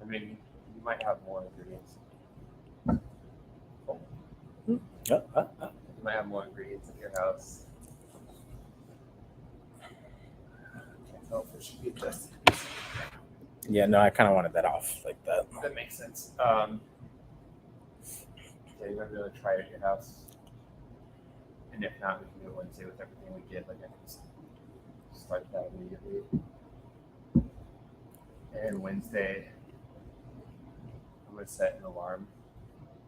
I mean, you might have more ingredients. You might have more ingredients in your house. Can't tell if it should be adjusted. Yeah, no, I kind of wanted that off like that. That makes sense. Yeah, you might be able to try it at your house. And if not, we can do it Wednesday with everything we get. Like, I can just start that immediately. And Wednesday, I'm going to set an alarm,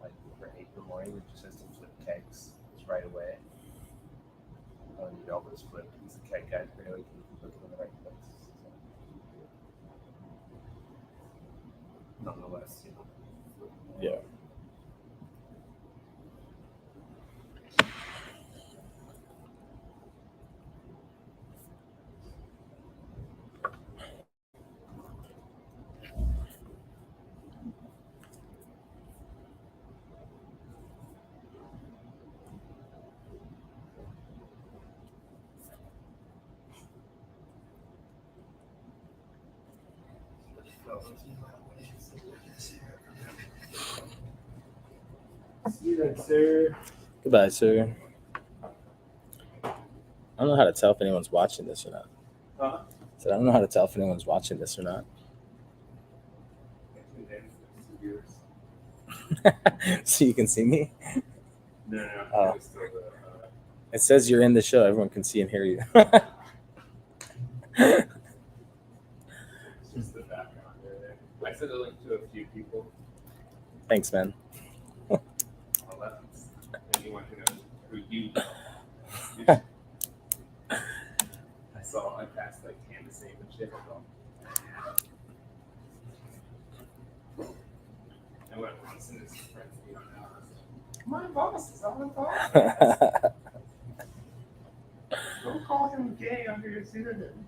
like, for 8 in the morning, which just says to flip kegs just right away. I don't need all those flip pieces of keg guys, but anyway, you can look in the right place. So, nonetheless, you know. Yeah. See you then, sir. Goodbye, sir. I don't know how to tell if anyone's watching this or not. Huh? I said I don't know how to tell if anyone's watching this or not. So you can see me? No. Oh. It's still the, It says you're in the show. Everyone can see and hear you. it's just the background there. I sent a link to a few people. Thanks, man. Anyone who knows who you know. I passed like canvassing and shit. I went once and his friends you don't know. My boss is on the phone. Don't call him gay under your pseudonym.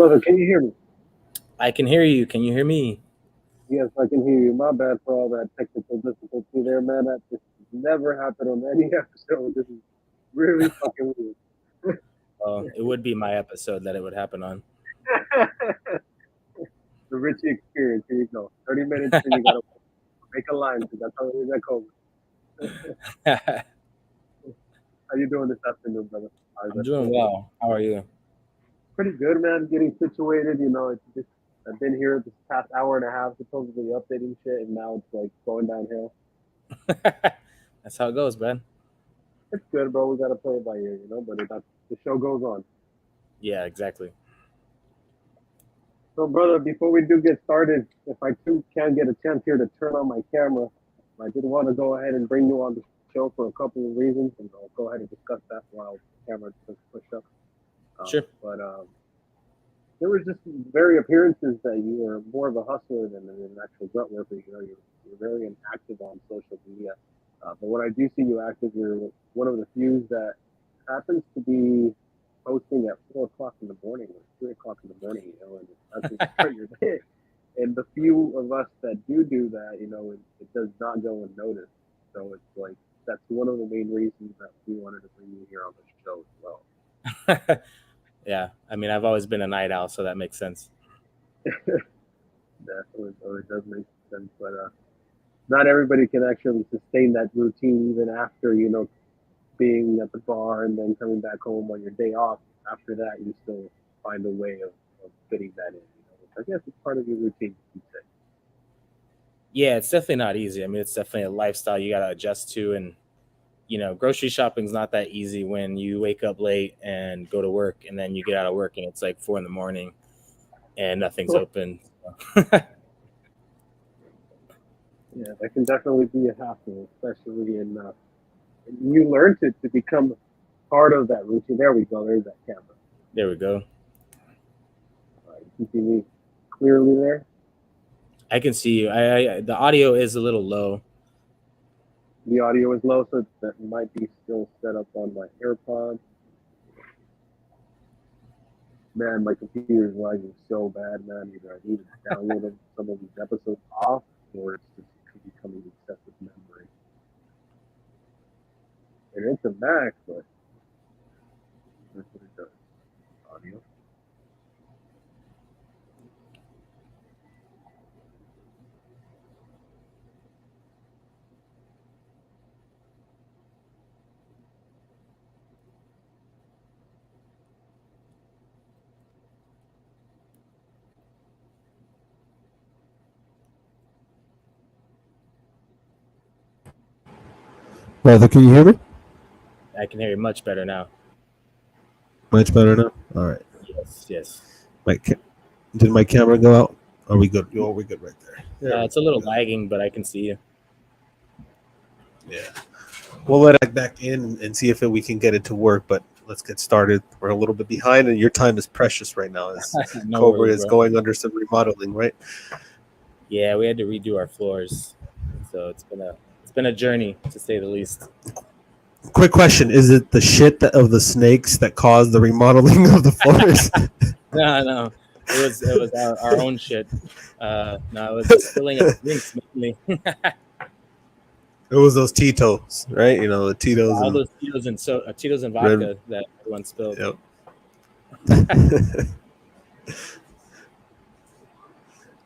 Brother, can you hear me? I can hear you. Can you hear me? Yes, I can hear you. My bad for all that technical difficulty there, man. This never happened on any episode. This is really fucking weird. Oh, it would be my episode that it would happen on. The Ritchie experience. Here you go. 30 minutes, and you gotta make a line because that's how it is at COVID. How you doing this afternoon, brother? I'm doing well. How are you? Pretty good, man. Getting situated. You know, it's just I've been here this past hour and a half, supposedly updating shit, and now it's like going downhill. That's how it goes, man. It's good, bro. We gotta play it by ear, you know. But the show goes on. Yeah, exactly. So, brother, before we do get started, if I too can get a chance here to turn on my camera, I did want to go ahead and bring you on the show for a couple of reasons, and I'll go ahead and discuss that while the camera just push up. Sure. But there was just very appearances that you were more of a hustler than an actual grunt worker. You know, you're very inactive on social media. But when I do see you active, you're one of the few that happens to be posting at 4 o'clock in the morning or 3 o'clock in the morning, you know, and that's when you start your day. And the few of us that do that, you know, it does not go unnoticed. So it's like, that's one of the main reasons that we wanted to bring you here on the show as well. Yeah, I mean, I've always been a night owl, so that makes sense. Definitely, so it does make sense, but not everybody can actually sustain that routine even after, you know, being at the bar and then coming back home on your day off. After that, you still find a way of fitting that in. You know, which I guess it's part of your routine, you'd say. Yeah, it's definitely not easy. I mean, it's definitely a lifestyle you got to adjust to. And, you know, grocery shopping's not that easy when you wake up late and go to work and then you get out of work and it's like 4 a.m. and nothing's open. Yeah, that can definitely be a hassle, especially in you learn to become part of that routine. There we go. There's that camera. There we go. You see me clearly there? I can see you. The audio is a little low. The audio is low, so that might be still set up on my AirPods. Man, my computer's lagging so bad, man. Either I need to download some of these episodes off, or it's just becoming excessive memory. And it's a Mac, but that's what it does. Audio. Brother, can you hear me? I can hear you much better now. Much better now? All right. Yes. Did my camera go out? Are we good? Oh, we're good right there. It's a little lagging, but I can see you. Yeah. We'll let it back in and see if we can get it to work, but let's get started. We're a little bit behind, and your time is precious right now. No Cobra worries, is bro. going under some remodeling, right? Yeah, we had to redo our floors, so it's been a journey to say the least. Quick question: is it the shit of the snakes that caused the remodeling of the floors? No, it was our own shit. No, it was the spilling of drinks mainly. It was those Tito's, right? You know, the Tito's. All those Tito's and vodka that everyone spilled. Yep.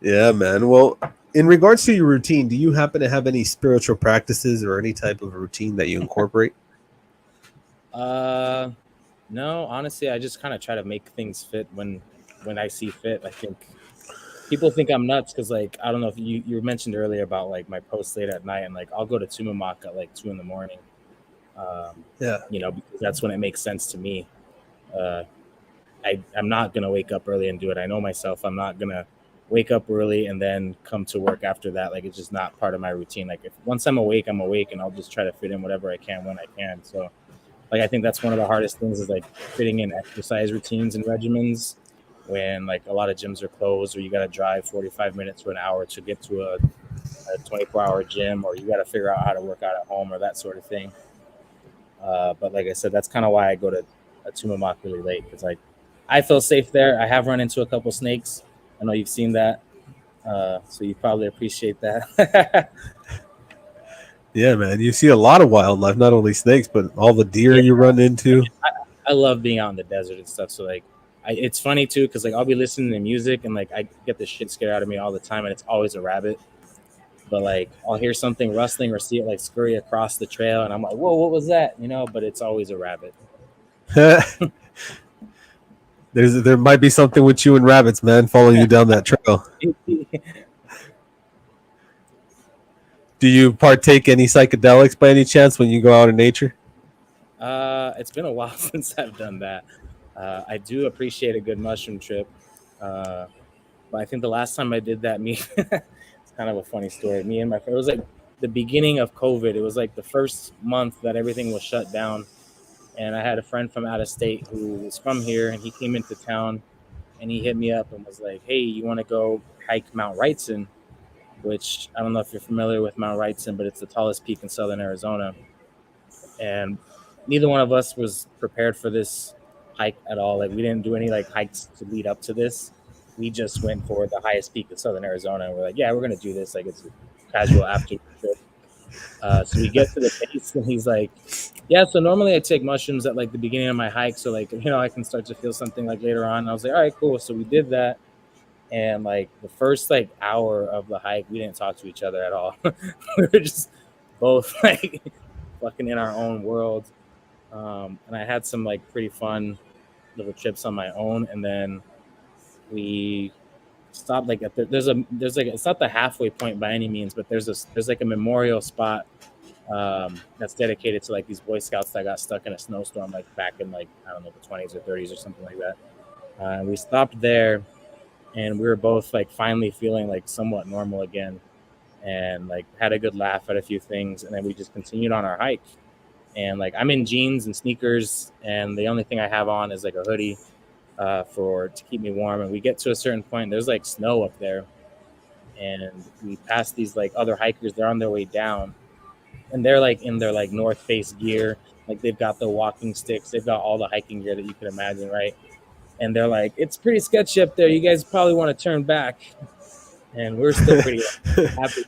Yeah, man. Well, in regards to your routine, do you happen to have any spiritual practices or any type of routine that you incorporate? No, honestly, I just kind of try to make things fit when I see fit. I think people think I'm nuts because, like, I don't know if you mentioned earlier about like my posts late at night, and like I'll go to Tumamoc at like 2 a.m. Yeah, you know, because that's when it makes sense to me. I'm not gonna wake up early and do it. I know myself. I'm not gonna wake up early and then come to work after that. Like, it's just not part of my routine. Like, if once I'm awake, and I'll just try to fit in whatever I can when I can. So, like, I think that's one of the hardest things is like fitting in exercise routines and regimens when like a lot of gyms are closed, or you got to drive 45 minutes to an hour to get to a 24-hour gym, or you got to figure out how to work out at home or that sort of thing. But like I said, that's kind of why I go to a Tumamoc really late, because I feel safe there. I have run into a couple snakes. I know you've seen that, so you probably appreciate that. Yeah, man. You see a lot of wildlife, not only snakes, but all the deer Yeah, you run into. I love being out in the desert and stuff. So like, it's funny too because like I'll be listening to music and like I get the shit scared out of me all the time, and it's always a rabbit. But like I'll hear something rustling or see it like scurry across the trail, and I'm like, whoa, what was that? You know, but it's always a rabbit. There might be something with you and rabbits, man, following you down that trail. Do you partake any psychedelics by any chance when you go out in nature? It's been a while since I've done that. I do appreciate a good mushroom trip. But I think the last time I did that, it's kind of a funny story. Me and my friend, it was like the beginning of COVID. It was like the first month that everything was shut down. And I had a friend from out of state who was from here, and he came into town and he hit me up and was like, hey, you want to go hike Mount Wrightson? Which I don't know if you're familiar with Mount Wrightson, but it's the tallest peak in southern Arizona. And neither one of us was prepared for this hike at all. Like we didn't do any like hikes to lead up to this. We just went for the highest peak of southern Arizona, and we're like, yeah, we're gonna do this. Like it's a casual after trip. So we get to the base, and he's like, yeah. So normally I take mushrooms at like the beginning of my hike, so like I can start to feel something like later on. And I was like, all right, cool. So we did that, and like the first like hour of the hike, we didn't talk to each other at all. We were just both like fucking in our own world. And I had some like pretty fun little trips on my own, and then we stopped like there's like it's not the halfway point by any means, but there's like a memorial spot that's dedicated to like these Boy Scouts that got stuck in a snowstorm like back in like I don't know the 20s or 30s or something like that. We stopped there, and we were both like finally feeling like somewhat normal again, and like had a good laugh at a few things, and then we just continued on our hike. And like I'm in jeans and sneakers, and the only thing I have on is like a hoodie to keep me warm. And we get to a certain point, there's like snow up there, and we pass these like other hikers. They're on their way down, and they're like in their like North Face gear, like they've got the walking sticks, they've got all the hiking gear that you can imagine, right? And they're like, it's pretty sketchy up there. You guys probably want to turn back. And we're still pretty happy.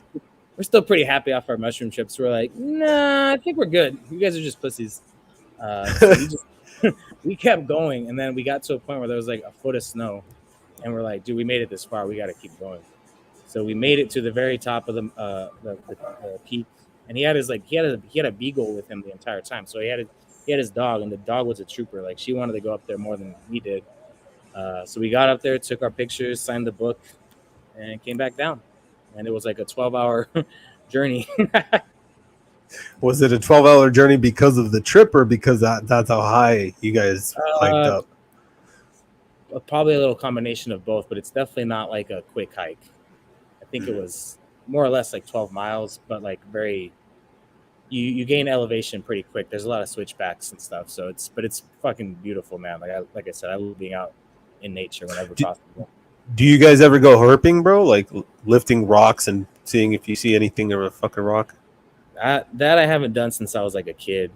We're still pretty happy off our mushroom trips. We're like, nah, I think we're good. You guys are just pussies. So we kept going, and then we got to a point where there was like a foot of snow, and we're like, dude, we made it this far. We got to keep going. So we made it to the very top of the peak, and he had a beagle with him the entire time. So he had his dog, and the dog was a trooper. Like she wanted to go up there more than we did. So we got up there, took our pictures, signed the book, and came back down. And it was like a 12-hour journey. Was it a 12-hour journey because of the trip, or because that's how high you guys hiked up? Probably a little combination of both, but it's definitely not like a quick hike. I think it was more or less like 12 miles, but like you gain elevation pretty quick. There's a lot of switchbacks and stuff, so it's fucking beautiful, man. Like I said, I love being out in nature whenever possible. Do you guys ever go herping, bro? Like lifting rocks and seeing if you see anything of a fucking rock? That I haven't done since I was like a kid.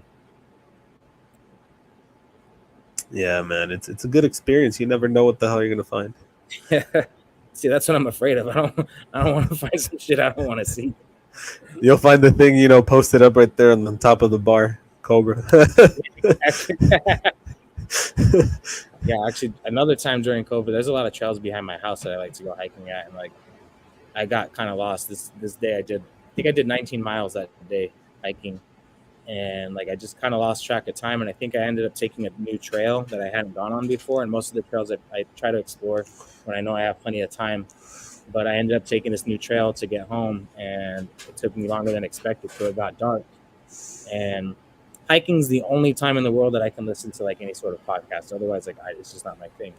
Yeah, man, it's a good experience. You never know what the hell you're gonna find. See, that's what I'm afraid of. I don't want to find some shit I don't want to see. You'll find the thing, posted up right there on the top of the bar, Cobra. Yeah, actually, another time during COVID, there's a lot of trails behind my house that I like to go hiking at, and like I got kind of lost this day. I think I did 19 miles that day hiking, and like I just kind of lost track of time, and I think I ended up taking a new trail that I hadn't gone on before. And most of the trails I try to explore when I know I have plenty of time, but I ended up taking this new trail to get home, and it took me longer than expected, so it got dark. And hiking's the only time in the world that I can listen to like any sort of podcast. Otherwise, like it's just not my thing.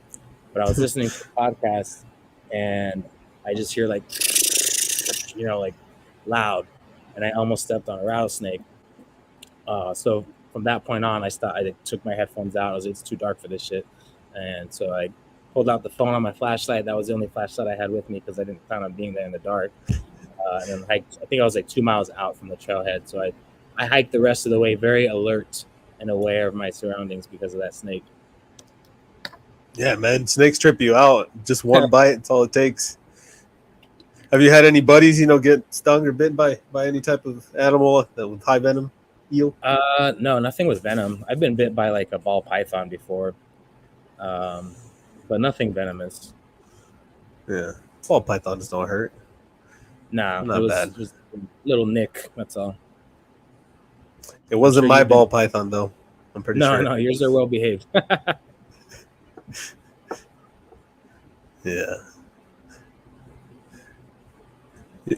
But I was listening to a podcast, and I just hear like, like loud, and I almost stepped on a rattlesnake. So from that point on, I took my headphones out. It's too dark for this shit, and so I pulled out the phone on my flashlight. That was the only flashlight I had with me because I didn't plan on being there in the dark. And then hiked. I think I was like 2 miles out from the trailhead, so I hiked the rest of the way very alert and aware of my surroundings because of that snake. Yeah, man, snakes trip you out. Just one bite, it's all it takes. Have you had any buddies, get stung or bitten by any type of animal that with high venom, eel? No, nothing with venom. I've been bit by like a ball python before, but nothing venomous. Yeah, ball pythons don't hurt. Nah, it Not was bad. just a little nick. That's all. It I'm wasn't sure my you've been. ball python though. I'm pretty No, sure. no, yours are well behaved. Yeah.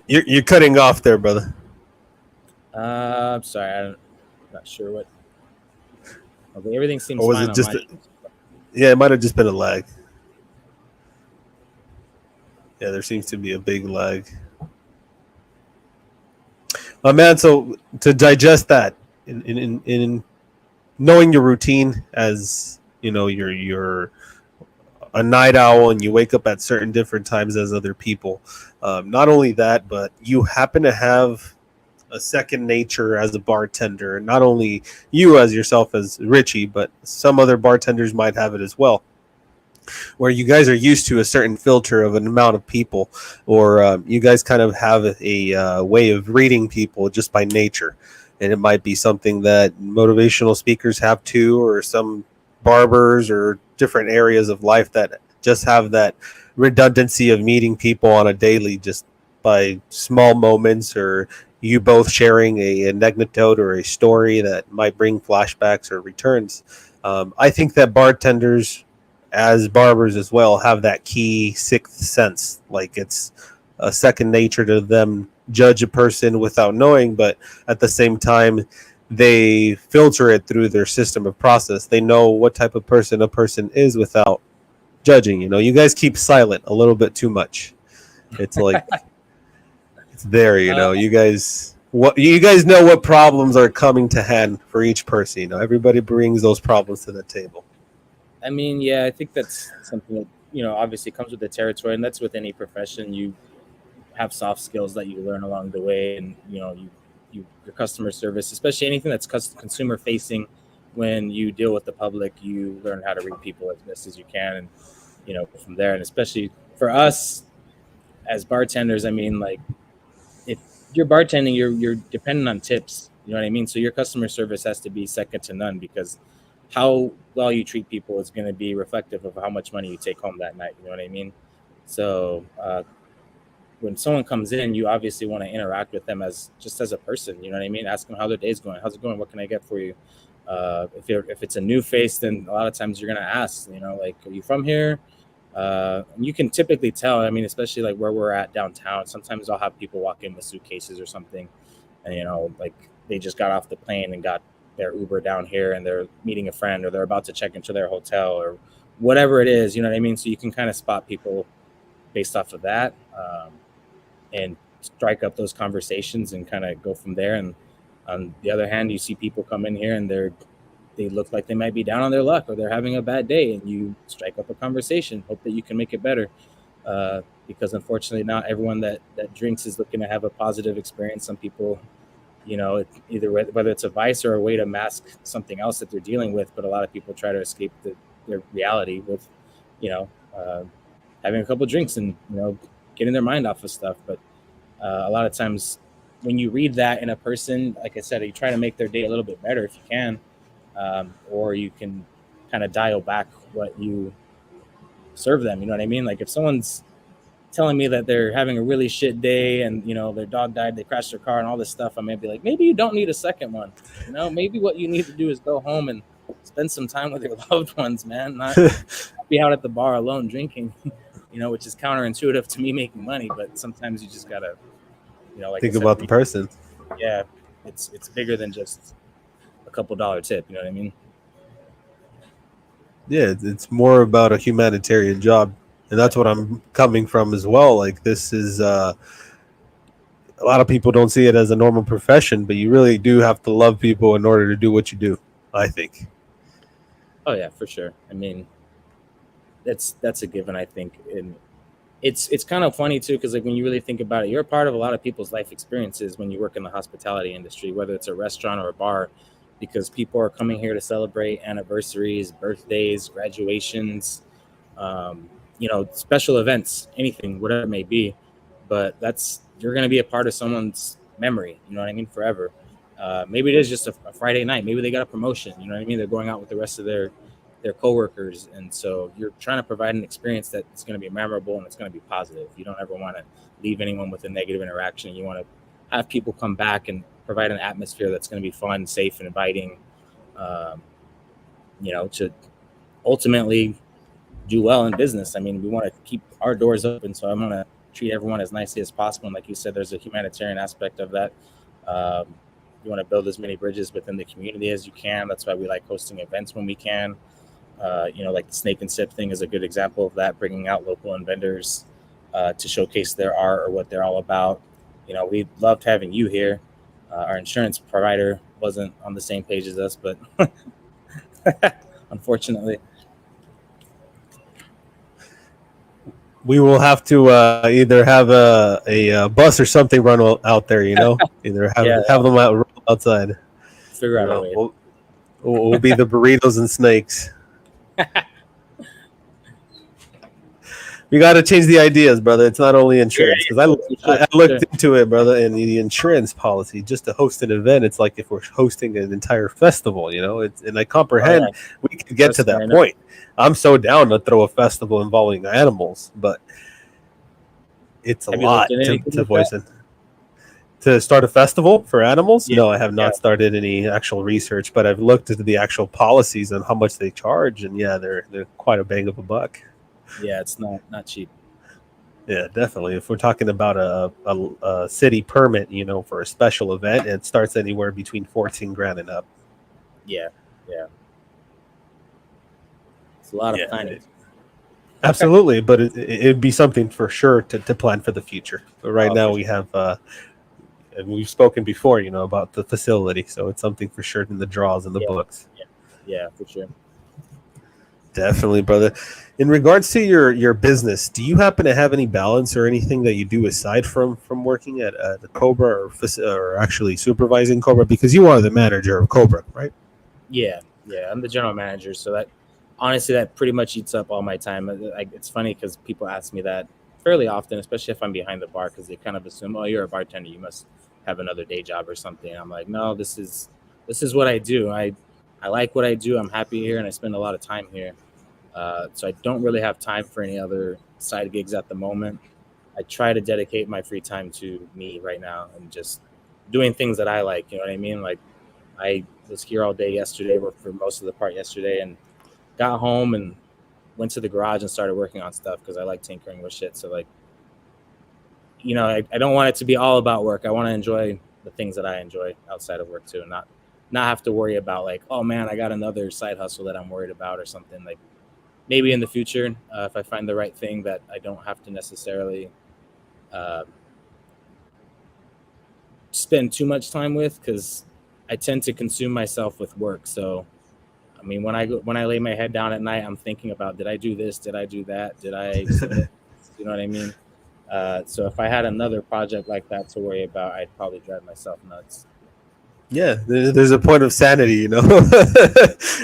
You're cutting off there, brother. I'm sorry, I'm not sure what. Okay, everything seems Or was fine it on just? my end. Yeah, it might have just been a lag. Yeah, there seems to be a big lag. Man, so to digest that, in knowing your routine, as you're a night owl and you wake up at certain different times as other people. Not only that, but you happen to have a second nature as a bartender. Not only you as yourself as Ritchie, but some other bartenders might have it as well, where you guys are used to a certain filter of an amount of people, or you guys kind of have a way of reading people just by nature. And it might be something that motivational speakers have too, or some barbers or different areas of life that just have that redundancy of meeting people on a daily just by small moments, or you both sharing an anecdote or a story that might bring flashbacks or returns. I think that bartenders as barbers as well have that key sixth sense, like it's a second nature to them judge a person without knowing, but at the same time they filter it through their system of process. They know what type of person a person is without judging. You guys keep silent a little bit too much. It's like it's there. Uh, You guys know what problems are coming to hand for each person. Everybody brings those problems to the table. I mean, yeah, I think that's something that obviously comes with the territory, and that's with any profession. You have soft skills that you learn along the way, and your customer service, especially anything that's consumer facing. When you deal with the public, you learn how to read people as best as you can, and from there. And especially for us as bartenders, I mean, like if you're bartending, you're dependent on tips. You know what I mean? So your customer service has to be second to none, because how well you treat people is going to be reflective of how much money you take home that night. You know what I mean? So when someone comes in, you obviously want to interact with them as just as a person. You know what I mean? Ask them how their day's going. How's it going? What can I get for you? If it's a new face, then a lot of times you're gonna ask, like, are you from here? You can typically tell. I mean, especially like where we're at downtown. Sometimes I'll have people walk in with suitcases or something, and like they just got off the plane and got their Uber down here, and they're meeting a friend, or they're about to check into their hotel, or whatever it is. You know what I mean? So you can kind of spot people based off of that, and strike up those conversations and kind of go from there. And on the other hand, you see people come in here and they look like they might be down on their luck, or they're having a bad day, and you strike up a conversation, hope that you can make it better. Because unfortunately, not everyone that drinks is looking to have a positive experience. Some people, either whether it's a vice or a way to mask something else that they're dealing with, but a lot of people try to escape their reality with, having a couple drinks and getting their mind off of stuff. But a lot of times, when you read that in a person, like I said, you try to make their day a little bit better if you can, or you can kind of dial back what you serve them. You know what I mean? Like if someone's telling me that they're having a really shit day and their dog died, they crashed their car and all this stuff, I may be like, maybe you don't need a second one. Maybe what you need to do is go home and spend some time with your loved ones, man. Not be out at the bar alone drinking, which is counterintuitive to me making money. But sometimes you just gotta, like Think I said, about the person. yeah, it's bigger than just a couple dollar tip. You know what I mean? Yeah, it's more about a humanitarian job, and that's what I'm coming from as well. Like this is a lot of people don't see it as a normal profession, but you really do have to love people in order to do what you do, I think. Oh yeah, for sure. I mean, that's a given, I think. And it's kind of funny too, because like when you really think about it, you're a part of a lot of people's life experiences when you work in the hospitality industry, whether it's a restaurant or a bar, because people are coming here to celebrate anniversaries, birthdays, graduations, special events, anything, whatever it may be. But you're going to be a part of someone's memory. You know what I mean? Forever. Maybe it is just a Friday night. Maybe they got a promotion. You know what I mean? They're going out with the rest of their coworkers, and so you're trying to provide an experience that's going to be memorable and it's going to be positive. You don't ever want to leave anyone with a negative interaction. You want to have people come back and provide an atmosphere that's going to be fun, safe, and inviting. To ultimately do well in business. I mean, we want to keep our doors open, so I'm going to treat everyone as nicely as possible. And like you said, there's a humanitarian aspect of that. You want to build as many bridges within the community as you can. That's why we like hosting events when we can. Like the Snake and Sip thing is a good example of that, bringing out local vendors to showcase their art or what they're all about. We loved having you here. Our insurance provider wasn't on the same page as us, but unfortunately. We will have to either have a bus or something run out there, either have them outside. Figure out a way. We'll be the burritos and snakes. We got to change the ideas, brother. It's not only insurance, because I looked into it, brother, and the insurance policy just to host an event. It's like if we're hosting an entire festival, and I comprehend we could get to that point. I'm so down to throw a festival involving animals, but it's a lot to voice in. To start a festival for animals? Yeah. No, I have not started any actual research, but I've looked into the actual policies and how much they charge, and they're quite a bang of a buck. Yeah, it's not cheap. Yeah, definitely. If we're talking about a city permit, for a special event, it starts anywhere between $14,000 and up. Yeah. It's a lot of planning. Absolutely, but it'd be something for sure to plan for the future. But right now we have, and we've spoken before, about the facility, so it's something for sure in the draws and the books. Yeah, for sure. Definitely, brother. In regards to your business, do you happen to have any balance or anything that you do aside from working at the Cobra or actually supervising Cobra? Because you are the manager of Cobra, right? Yeah, I'm the general manager, so that honestly that pretty much eats up all my time. It's funny because people ask me that fairly often, especially if I'm behind the bar, because they kind of assume, oh, you're a bartender, you must have another day job or something. I'm like, no, this is what I do. I like what I do. I'm happy here, and I spend a lot of time here. So I don't really have time for any other side gigs at the moment. I try to dedicate my free time to me right now and just doing things that I like. You know what I mean? Like I was here all day yesterday, worked for most of the part yesterday, and got home and went to the garage and started working on stuff because I like tinkering with shit. So like, I don't want it to be all about work. I want to enjoy the things that I enjoy outside of work too, and not have to worry about like, oh man, I got another side hustle that I'm worried about or something. Like maybe in the future, if I find the right thing that I don't have to necessarily spend too much time with, because I tend to consume myself with work. So I mean, when I lay my head down at night, I'm thinking about, did I do this? Did I do that? Did I, you know what I mean? So if I had another project like that to worry about, I'd probably drive myself nuts. Yeah, there's a point of sanity,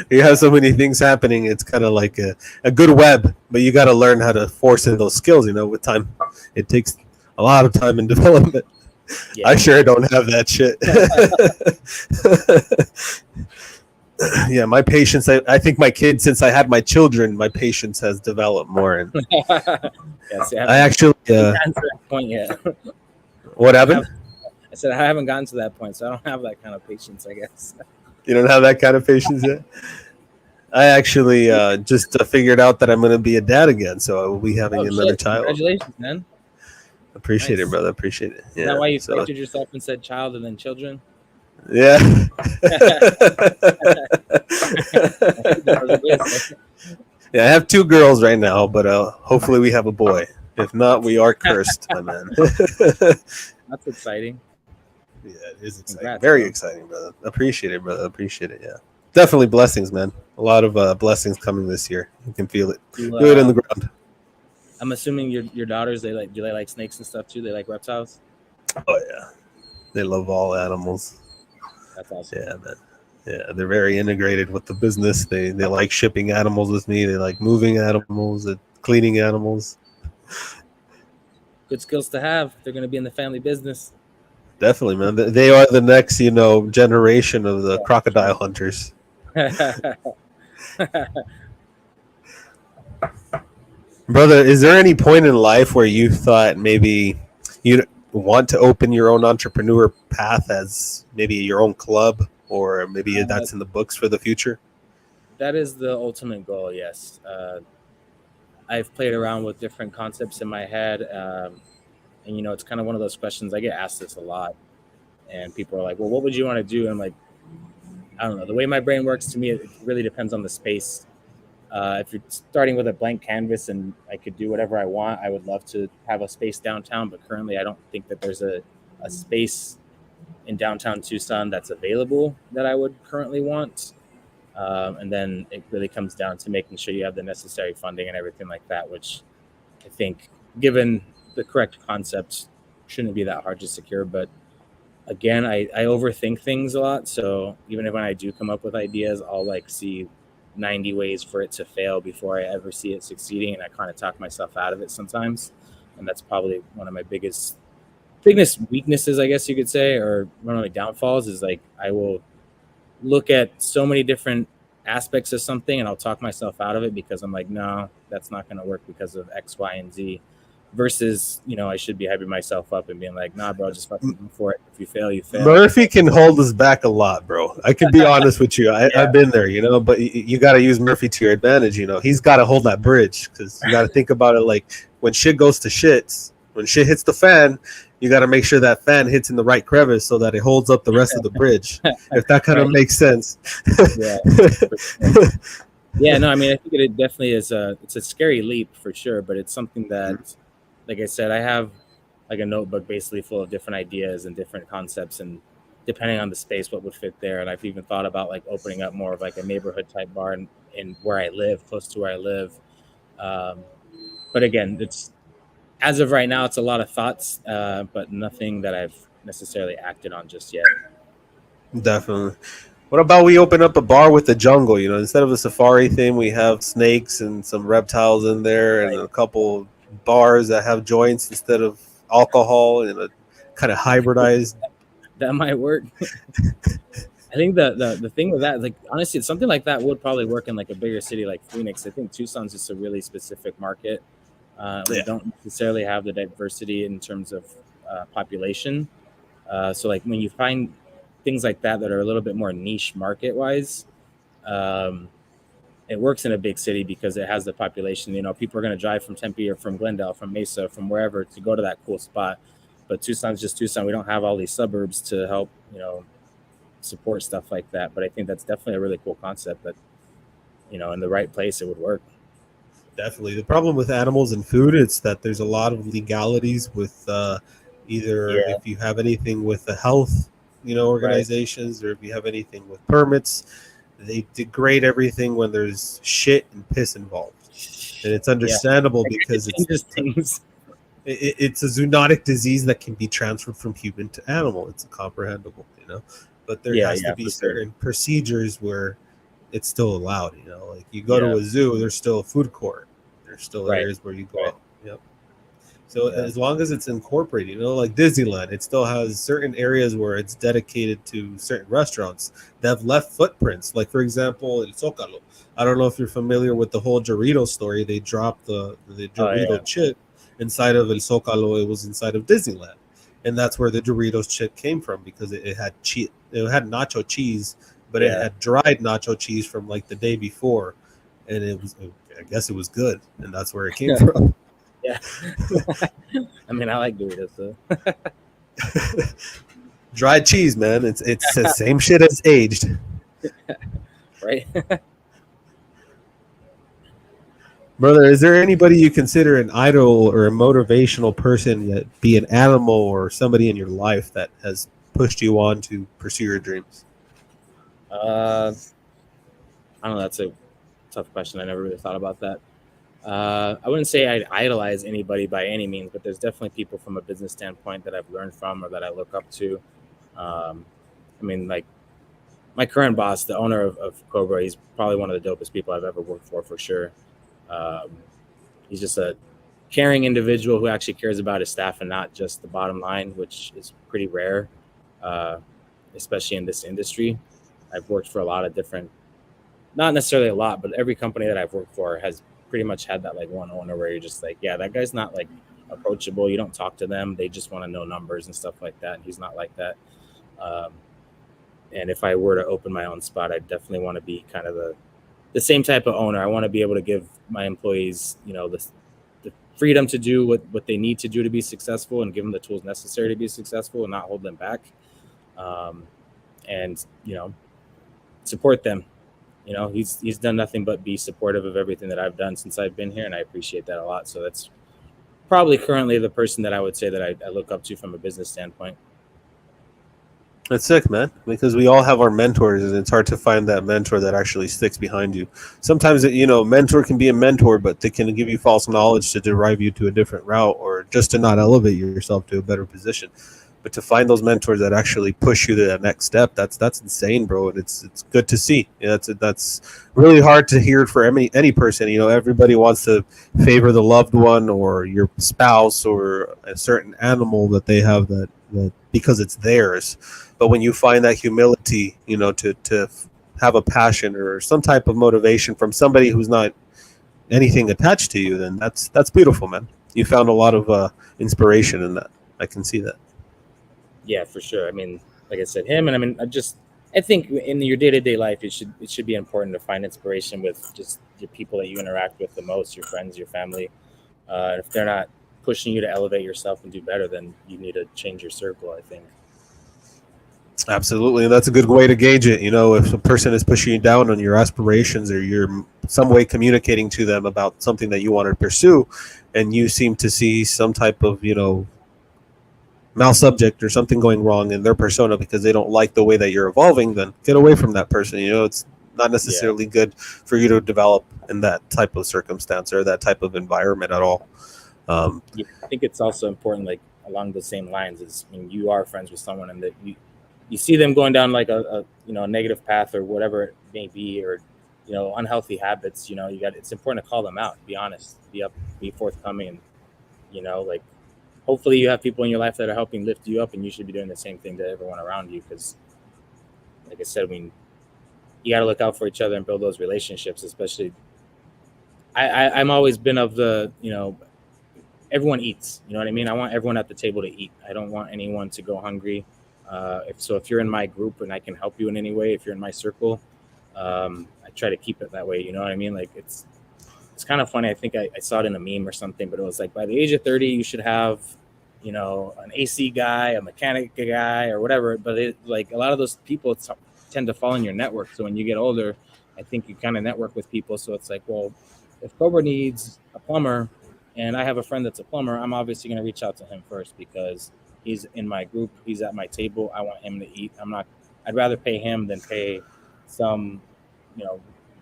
You have so many things happening. It's kind of like a good web, but you got to learn how to force in those skills, with time. It takes a lot of time in development. Yeah. I sure don't have that shit. Yeah, my patience. I think my kids, since I had my children, my patience has developed more. And I actually gotten to that point yet. What happened? I said I haven't gotten to that point, so I don't have that kind of patience, I guess. You don't have that kind of patience yet? I actually just figured out that I'm going to be a dad again, so I will be having another child. Congratulations, man. Appreciate it, brother. Appreciate it. Yeah, is that why you corrected yourself and said child and then children? Yeah. Yeah, I have 2 girls right now, but hopefully we have a boy. If not, we are cursed, my man. That's exciting. Yeah, it is exciting. Congrats, very exciting, brother. Appreciate it, brother. Appreciate it. Yeah, definitely blessings, man. A lot of blessings coming this year. You can feel it. Feel it in the ground. I'm assuming your daughters, do they like snakes and stuff too? They like reptiles? Oh yeah, they love all animals. That's awesome. Yeah, man. Yeah, they're very integrated with the business. They like shipping animals with me. They like moving animals and cleaning animals. Good skills to have. They're going to be in the family business. Definitely, man. They are the next, generation of the crocodile hunters. Brother, is there any point in life where you thought maybe you want to open your own entrepreneur path as maybe your own club, or maybe that's in the books for the future? That is the ultimate goal, yes. I've played around with different concepts in my head. And, it's kind of one of those questions. I get asked this a lot. And people are like, well, what would you want to do? And I'm like, I don't know. The way my brain works, to me, it really depends on the space. If you're starting with a blank canvas and I could do whatever I want, I would love to have a space downtown. But currently, I don't think that there's a space in downtown Tucson that's available that I would currently want. And then it really comes down to making sure you have the necessary funding and everything like that, which I think, given the correct concepts, shouldn't be that hard to secure. But again, I overthink things a lot. So even when I do come up with ideas, I'll see 90 ways for it to fail before I ever see it succeeding. And I kind of talk myself out of it sometimes. And that's probably one of my biggest weaknesses, I guess you could say, or one of my downfalls is I will look at so many different aspects of something and I'll talk myself out of it because I'm like, no, that's not going to work because of X, Y, and Z. Versus, I should be hyping myself up and being like, nah, bro, just fucking go for it. If you fail, you fail. Murphy can hold us back a lot, bro. I can be honest with you. I've been there, but you got to use Murphy to your advantage. He's got to hold that bridge because you got to think about it like when shit goes to shits, when shit hits the fan, you got to make sure that fan hits in the right crevice so that it holds up the rest of the bridge. If that kind of makes sense. Yeah, no, I mean, I think it definitely is it's a scary leap for sure, but it's something that, like I said, I have a notebook basically full of different ideas and different concepts, and depending on the space, what would fit there. And I've even thought about opening up more of a neighborhood type bar in where I live, close to where I live. But again, it's as of right now, it's a lot of thoughts, but nothing that I've necessarily acted on just yet. Definitely. What about we open up a bar with the jungle? Instead of a safari theme, we have snakes and some reptiles in there, and a couple bars that have joints instead of alcohol, and a kind of hybridized. That might work. I think the thing with that, honestly, it's something like that would probably work in a bigger city like Phoenix. I think Tucson's just a really specific market. We don't necessarily have the diversity in terms of population. So when you find things like that are a little bit more niche market wise, it works in a big city because it has the population. People are going to drive from Tempe or from Glendale, from Mesa, from wherever to go to that cool spot. But Tucson's just Tucson. We don't have all these suburbs to help, support stuff like that. But I think that's definitely a really cool concept that, in the right place, it would work. Definitely. The problem with animals and food is that there's a lot of legalities with if you have anything with the health, organizations, or if you have anything with permits, they degrade everything when there's shit and piss involved. And it's understandable because it's a zoonotic disease that can be transferred from human to animal. It's comprehensible, but there has to be certain procedures where it's still allowed, you go to a zoo, there's still a food court. There's still areas where you go out. Yep. So as long as it's incorporated, like Disneyland, it still has certain areas where it's dedicated to certain restaurants that have left footprints. Like, for example, El Zócalo. I don't know if you're familiar with the whole Dorito story. They dropped the Dorito chip inside of El Zócalo. It was inside of Disneyland. And that's where the Doritos chip came from because it had nacho cheese, but it had dried nacho cheese from the day before. And I guess it was good. And that's where it came from. Yeah. I mean, I like Doritos, so. Dried cheese, man. It's the same shit as aged. Right. Brother, is there anybody you consider an idol or a motivational person, that be an animal or somebody in your life that has pushed you on to pursue your dreams? I don't know. That's a tough question. I never really thought about that. I wouldn't say I'd idolize anybody by any means, but there's definitely people from a business standpoint that I've learned from or that I look up to. I mean, my current boss, the owner of Cobra, he's probably one of the dopest people I've ever worked for sure. He's just a caring individual who actually cares about his staff and not just the bottom line, which is pretty rare, especially in this industry. I've worked for a lot of different, not necessarily a lot, but every company that I've worked for has pretty much had that like one owner where you're just like, yeah, that guy's not like approachable. You don't talk to them. They just want to know numbers and stuff like that. And he's not like that. And if I were to open my own spot, I definitely want to be kind of the same type of owner. I want to be able to give my employees, you know, the freedom to do what they need to do to be successful and give them the tools necessary to be successful and not hold them back. And, you know, support them. You know, he's done nothing but be supportive of everything that I've done since I've been here, and I appreciate that a lot. So that's probably currently the person that I would say that I look up to from a business standpoint. That's sick, man, because we all have our mentors, and it's hard to find that mentor that actually sticks behind you. Sometimes, you know, mentor can be a mentor, but they can give you false knowledge to drive you to a different route or just to not elevate yourself to a better position. But to find those mentors that actually push you to that next step, that's insane, bro. And it's good to see. Yeah, that's really hard to hear for any person. You know, everybody wants to favor the loved one or your spouse or a certain animal that they have that because it's theirs. But when you find that humility, you know, to have a passion or some type of motivation from somebody who's not anything attached to you, then that's beautiful, man. You found a lot of inspiration in that. I can see that. Yeah, for sure. I mean, like I said, him, and I mean, I think in your day-to-day life, it should be important to find inspiration with just the people that you interact with the most, your friends, your family. If they're not pushing you to elevate yourself and do better, then you need to change your circle, I think. Absolutely. And that's a good way to gauge it. You know, if a person is pushing you down on your aspirations or you're some way communicating to them about something that you want to pursue, and you seem to see some type of, you know, malsubject or something going wrong in their persona because they don't like the way that you're evolving, then get away from that person. You know, it's not necessarily good for you to develop in that type of circumstance or that type of environment at all. Yeah, I think it's also important, like along the same lines, is when you are friends with someone and that you see them going down like a you know, a negative path or whatever it may be, or, you know, unhealthy habits, you know, it's important to call them out, be honest, be forthcoming, and, you know, like, hopefully you have people in your life that are helping lift you up, and you should be doing the same thing to everyone around you. Because, like I said, I mean, you got to look out for each other and build those relationships, especially. I'm always been of the, you know, everyone eats, you know what I mean? I want everyone at the table to eat. I don't want anyone to go hungry. If you're in my group and I can help you in any way, if you're in my circle, I try to keep it that way. You know what I mean? Like, it's kind of funny. I think I saw it in a meme or something, but it was like, by the age of 30, you should have, you know, an AC guy, a mechanic guy, or whatever. But like a lot of those people tend to fall in your network. So when you get older, I think you kind of network with people. So it's like, well, if Cobra needs a plumber and I have a friend that's a plumber, I'm obviously going to reach out to him first because he's in my group. He's at my table. I want him to eat. I'd rather pay him than pay some, you know,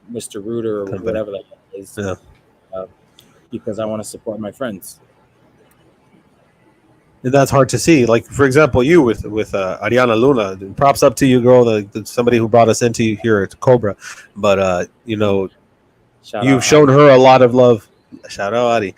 Mr. Rooter or whatever that is. Yeah. Because I want to support my friends. And that's hard to see. Like, for example, you with Ariana Luna, props up to you, girl, somebody who brought us into here at Cobra. But, you know, you've shown her a lot of love. Shout out, Adi.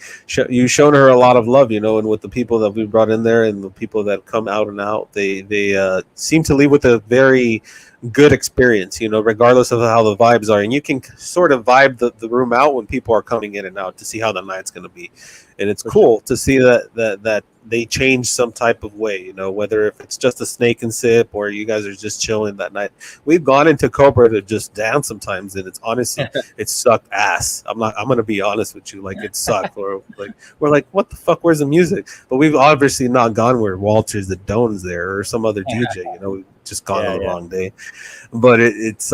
You've shown her a lot of love, you know, and with the people that we brought in there and the people that come out and out, they seem to leave with a very good experience, you know, regardless of how the vibes are. And you can sort of vibe the room out when people are coming in and out to see how the night's going to be. And it's cool to see that they change some type of way, you know, whether if it's just a snake and sip or you guys are just chilling that night. We've gone into Cobra to just dance sometimes, and it's honestly, it sucked ass. I'm going to be honest with you. Like, it sucked. Or like, we're like, what the fuck? Where's the music? But we've obviously not gone where Walters the Doan's there or some other DJ, you know, we've just gone on the wrong day. But it's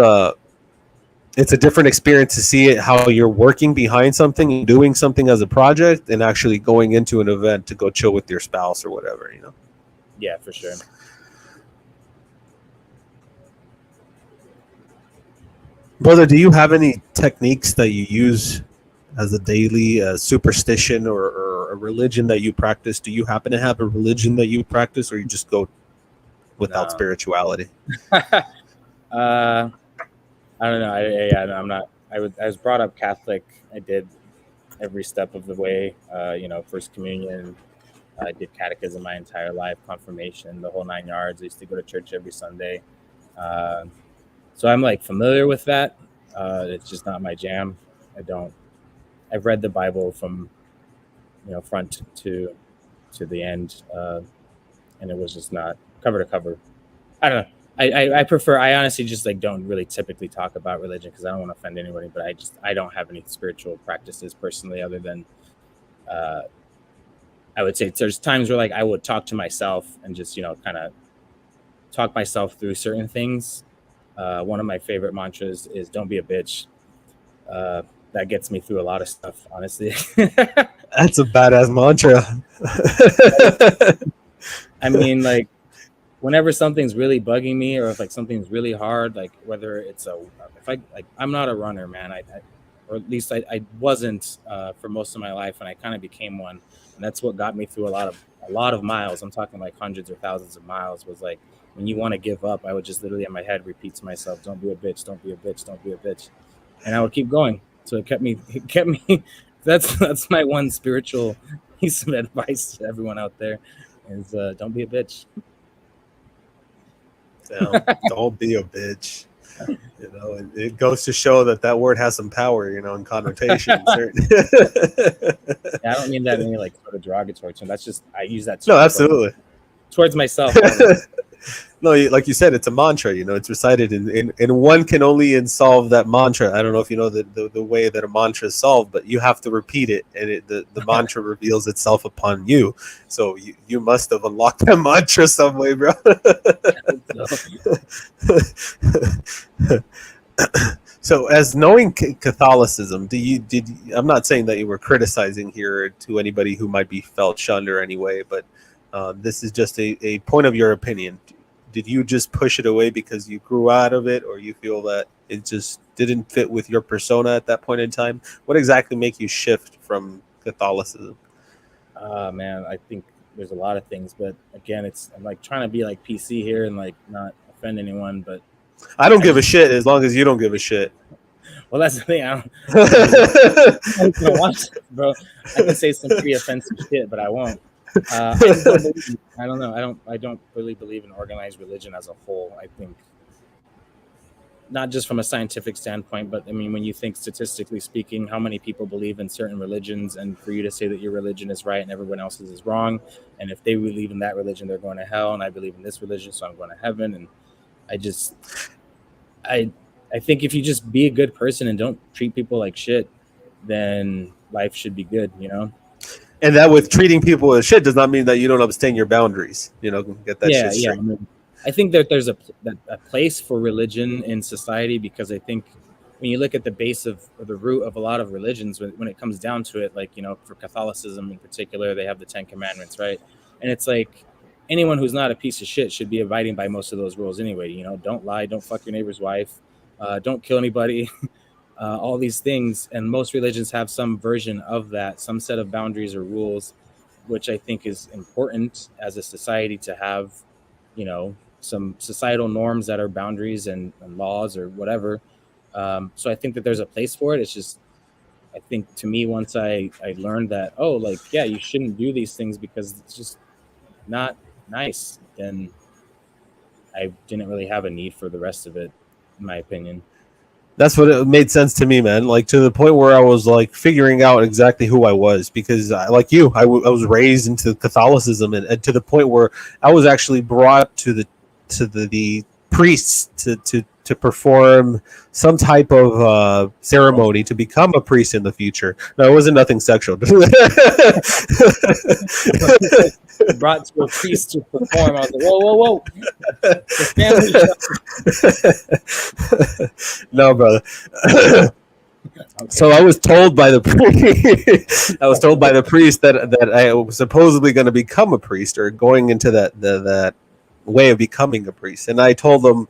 a different experience to see it, how you're working behind something and doing something as a project and actually going into an event to go chill with your spouse or whatever, you know? Yeah, for sure. Brother, do you have any techniques that you use as a daily superstition or a religion that you practice? Do you happen to have a religion that you practice, or you just go without spirituality? Uh, I don't know. I'm not. I was brought up Catholic. I did every step of the way. First communion. I did catechism my entire life, confirmation, the whole 9 yards. I used to go to church every Sunday. Uh, so I'm like familiar with that. It's just not my jam. I don't. I've read the Bible from front to the end, and it was just not cover to cover. I don't know. I prefer. I honestly just like don't really typically talk about religion because I don't want to offend anybody. But I don't have any spiritual practices personally, other than uh, I would say there's times where like I would talk to myself and just kind of talk myself through certain things. One of my favorite mantras is "Don't be a bitch." That gets me through a lot of stuff, honestly. That's a badass mantra. I mean, like, whenever something's really bugging me, or if like something's really hard, like whether it's I'm not a runner, man. Or at least I wasn't for most of my life, and I kind of became one, and that's what got me through a lot of miles. I'm talking like hundreds or thousands of miles. Was like when you want to give up, I would just literally in my head repeat to myself, "Don't be a bitch, don't be a bitch, don't be a bitch," and I would keep going. So it kept me. That's my one spiritual piece of advice to everyone out there is don't be a bitch. Don't be a bitch. It goes to show that word has some power, in connotation. I don't mean that in any like sort of derogatory term. That's just I use that No, absolutely. towards myself. No, like you said, it's a mantra. It's recited, and one can only solve that mantra. I don't know if you know the way that a mantra is solved, but you have to repeat it, and the mantra reveals itself upon you. So you must have unlocked that mantra some way, bro. So, as knowing Catholicism, I'm not saying that you were criticizing here to anybody who might be felt shunned or anyway, but this is just a point of your opinion. Did you just push it away because you grew out of it, or you feel that it just didn't fit with your persona at that point in time? What exactly make you shift from Catholicism? Man, I think there's a lot of things, but again, I'm like trying to be like PC here and like not offend anyone, but I don't give a shit as long as you don't give a shit. Well, that's the thing. I don't watch this, bro. I can say some pretty offensive shit, but I won't. I don't know. I don't really believe in organized religion as a whole. I think not just from a scientific standpoint, but I mean, when you think statistically speaking, how many people believe in certain religions, and for you to say that your religion is right and everyone else's is wrong, and if they believe in that religion, they're going to hell, and I believe in this religion, so I'm going to heaven, and I think if you just be a good person and don't treat people like shit, then life should be good, And that with treating people as shit does not mean that you don't abstain your boundaries. Get that shit straight. Yeah. I mean, I think that there's a place for religion in society, because I think when you look at the base of or the root of a lot of religions, when it comes down to it, like, for Catholicism in particular, they have the 10 Commandments, right? And it's like anyone who's not a piece of shit should be abiding by most of those rules anyway. Don't lie, don't fuck your neighbor's wife, don't kill anybody, all these things. And most religions have some version of that, some set of boundaries or rules, which I think is important as a society to have, some societal norms that are boundaries and laws or whatever. So I think that there's a place for it. It's just, I think to me, once I learned that, you shouldn't do these things because it's just not nice, then I didn't really have a need for the rest of it, in my opinion. That's what it made sense to me, man. Like, to the point where I was like figuring out exactly who I was, because like you, I was raised into Catholicism, and to the point where I was actually brought to the priests to perform some type of ceremony to become a priest in the future. No, it wasn't nothing sexual. Brought to a priest to perform. I was like, whoa. No, brother. Okay. So I was told by the priest that I was supposedly going to become a priest, or going into that way of becoming a priest. And I told them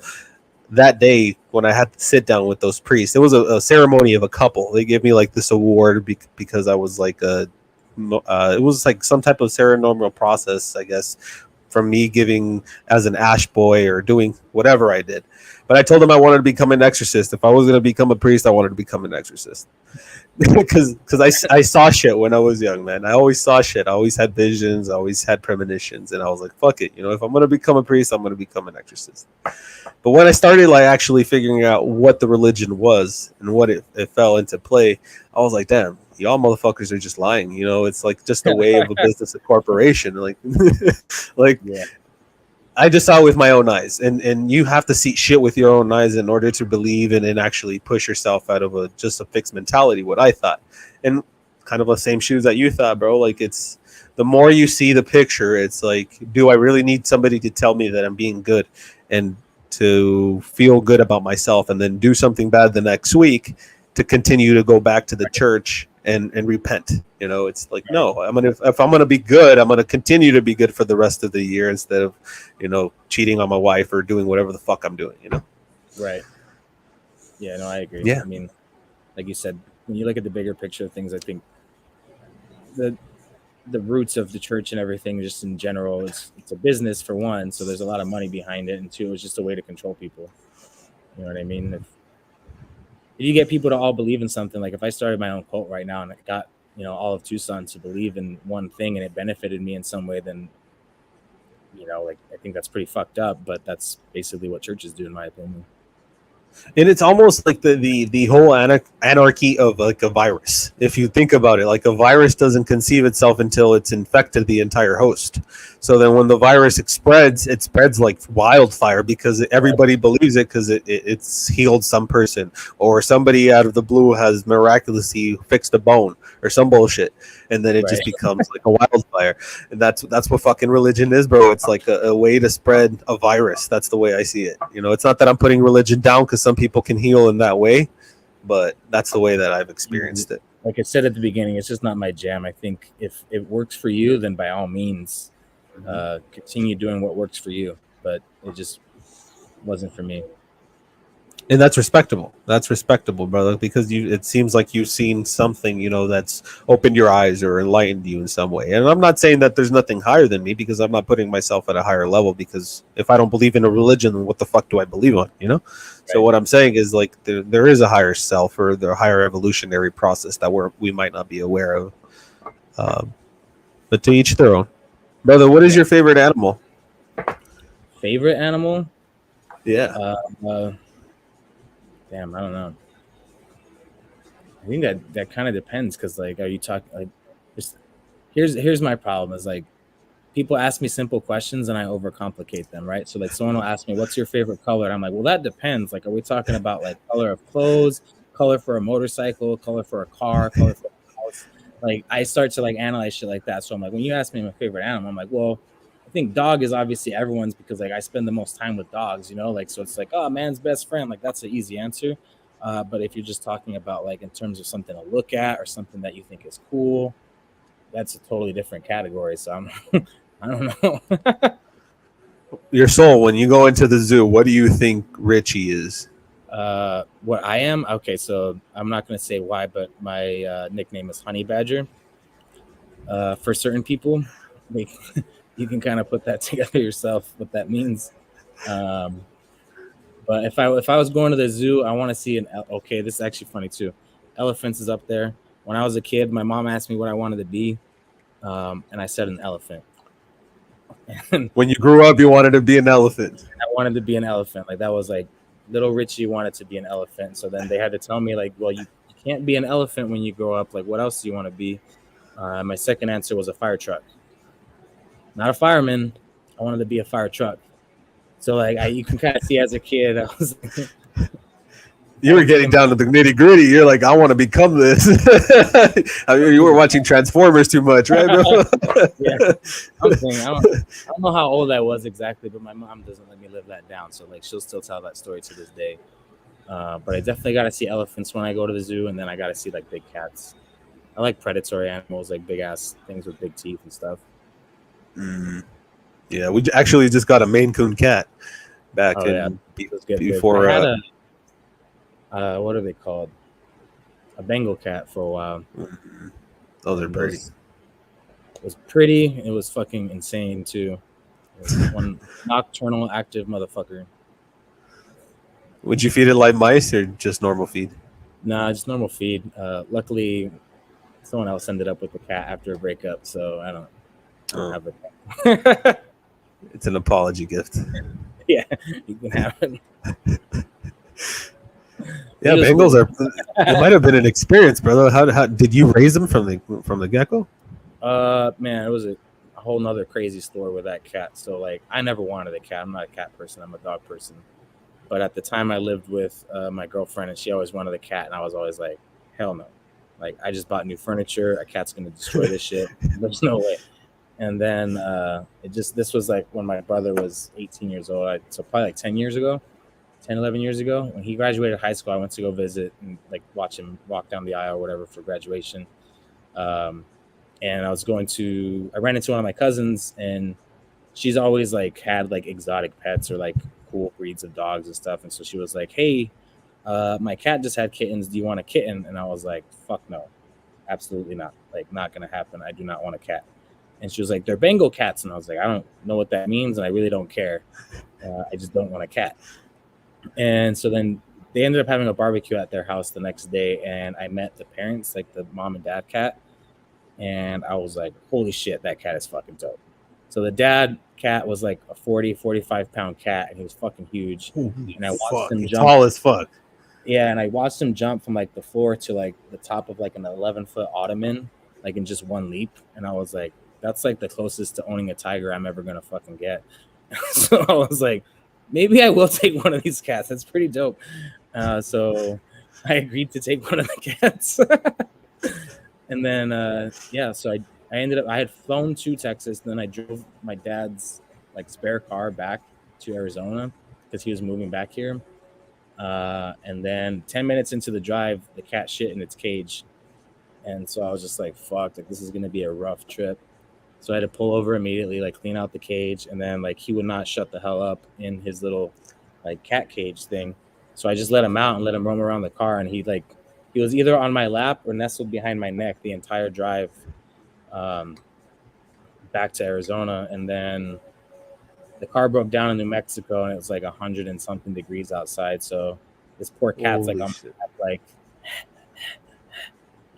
that day, when I had to sit down with those priests, it was a ceremony of a couple. They gave me like this award because I was like it was like some type of ceremonial process, I guess, from me giving as an ash boy or doing whatever I did. But I told him I wanted to become an exorcist. If I was going to become a priest, I wanted to become an exorcist. Because I saw shit when I was young, man. I always saw shit. I always had visions. I always had premonitions. And I was like, fuck it. You know, if I'm going to become a priest, I'm going to become an exorcist. But when I started like actually figuring out what the religion was and what it fell into play, I was like, damn, y'all motherfuckers are just lying. You know, it's like just a way of a business, a corporation. Like, like Yeah. I just saw it with my own eyes, and you have to see shit with your own eyes in order to believe and actually push yourself out of just a fixed mentality. What I thought, and kind of the same shoes that you thought, bro. Like it's the more you see the picture, it's like, do I really need somebody to tell me that I'm being good and to feel good about myself, and then do something bad the next week to continue to go back to the church and repent? You know, it's like, no, if I'm gonna be good, I'm gonna continue to be good for the rest of the year instead of, you know, cheating on my wife or doing whatever the fuck I'm doing, you know? Right. Yeah, no, I agree. Yeah. I mean, like you said, when you look at the bigger picture of things, I think the roots of the church and everything, just in general, it's a business for one, so there's a lot of money behind it, and two, it's just a way to control people. You know what I mean? If you get people to all believe in something, like if I started my own cult right now and I got, you know, all of Tucson to believe in one thing and it benefited me in some way, then, you know, like I think that's pretty fucked up, but that's basically what churches do, in my opinion. And it's almost like the whole anarchy of like a virus. If you think about it, like a virus doesn't conceive itself until it's infected the entire host. So then when the virus spreads, it spreads like wildfire because everybody believes it because it's healed some person, or somebody out of the blue has miraculously fixed a bone or some bullshit. And then it just becomes like a wildfire. And that's what fucking religion is, bro. It's like a way to spread a virus. That's the way I see it. You know, it's not that I'm putting religion down because some people can heal in that way, but that's the way that I've experienced it. Like I said at the beginning, it's just not my jam. I think if it works for you, then by all means, continue doing what works for you. But it just wasn't for me. And that's respectable. That's respectable, brother, because it seems like you've seen something, you know, that's opened your eyes or enlightened you in some way. And I'm not saying that there's nothing higher than me, because I'm not putting myself at a higher level, because if I don't believe in a religion, then what the fuck do I believe on, you know? Right. So what I'm saying is, like, there is a higher self or the higher evolutionary process that we might not be aware of. But to each their own. Brother, what is your favorite animal? Favorite animal? Yeah. Damn, I don't know. I think that kind of depends, because like, are you talking like? Here's my problem is, like, people ask me simple questions and I overcomplicate them, right? So like, someone will ask me, "What's your favorite color?" I'm like, "Well, that depends. Like, are we talking about like color of clothes, color for a motorcycle, color for a car, color for a house?" Like, I start to like analyze shit like that. So I'm like, when you ask me my favorite animal, I'm like, well, I think dog is obviously everyone's, because like I spend the most time with dogs, you know, like, so it's like, oh, man's best friend, like that's an easy answer. But if you're just talking about like in terms of something to look at or something that you think is cool, that's a totally different category. So I don't know. Your soul, when you go into the zoo, what do you think Ritchie is? What I am? Okay, so I'm not going to say why, but my nickname is Honey Badger. For certain people, like, you can kind of put that together yourself, what that means. But if I was going to the zoo, I want to see okay, this is actually funny too. Elephants is up there. When I was a kid, my mom asked me what I wanted to be, and I said an elephant. And when you grew up, you wanted to be an elephant. I wanted to be an elephant. Like, that was like, little Ritchie wanted to be an elephant. So then they had to tell me, like, well, you can't be an elephant when you grow up. Like, what else do you want to be? My second answer was a fire truck. Not a fireman. I wanted to be a fire truck. So like, you can kind of see as a kid, I was like, you were getting down to the nitty gritty. You're like, I want to become this. I mean, you were watching Transformers too much, right, bro? Yeah. I don't know how old I was exactly, but my mom doesn't let me live that down. So like, she'll still tell that story to this day. But I definitely got to see elephants when I go to the zoo, and then I got to see like big cats. I like predatory animals, like big ass things with big teeth and stuff. Yeah, we actually just got a Maine Coon cat back before. I had what are they called? A Bengal cat for a while. Those are pretty. It was pretty. It was fucking insane too. It was one nocturnal active motherfucker. Would you feed it live mice or just normal feed? Nah, just normal feed. Luckily, someone else ended up with the cat after a breakup, so I don't have a cat. It's an apology gift. Yeah, you can have it. Yeah, Bengals are. It might have been an experience, brother. How did you raise them from the get-go? Man, it was a whole nother crazy story with that cat. So like, I never wanted a cat. I'm not a cat person. I'm a dog person. But at the time, I lived with my girlfriend, and she always wanted a cat, and I was always like, hell no. Like, I just bought new furniture. A cat's gonna destroy this shit. There's no way. And then this was like when my brother was 18 years old. So probably like 10 years ago. 10, 11 years ago, when he graduated high school, I went to go visit and like watch him walk down the aisle or whatever for graduation. And I ran into one of my cousins, and she's always like had like exotic pets or like cool breeds of dogs and stuff. And so she was like, hey, my cat just had kittens. Do you want a kitten? And I was like, fuck no, absolutely not. Like, not going to happen. I do not want a cat. And she was like, they're Bengal cats. And I was like, I don't know what that means. And I really don't care. I just don't want a cat. And so then they ended up having a barbecue at their house the next day, and I met the parents, like the mom and dad cat, and I was like, holy shit, that cat is fucking dope. So the dad cat was like a 45 pound cat, and he was fucking huge. And I watched him jump. Tall as fuck. Yeah, and I watched him jump from like the floor to like the top of like an 11-foot ottoman, like in just one leap. And I was like, that's like the closest to owning a tiger I'm ever gonna fucking get. So I was like, maybe I will take one of these cats. That's pretty dope. So I agreed to take one of the cats. And then, so I ended up, I had flown to Texas. Then I drove my dad's like spare car back to Arizona because he was moving back here. And then 10 minutes into the drive, the cat shit in its cage. And so I was just like, fuck, like this is going to be a rough trip. So I had to pull over immediately, like clean out the cage, and then like he would not shut the hell up in his little like cat cage thing. So I just let him out and let him roam around the car, and he was either on my lap or nestled behind my neck the entire drive back to Arizona. And then the car broke down in New Mexico, and it was like 100 and something degrees outside. So this poor cat's like,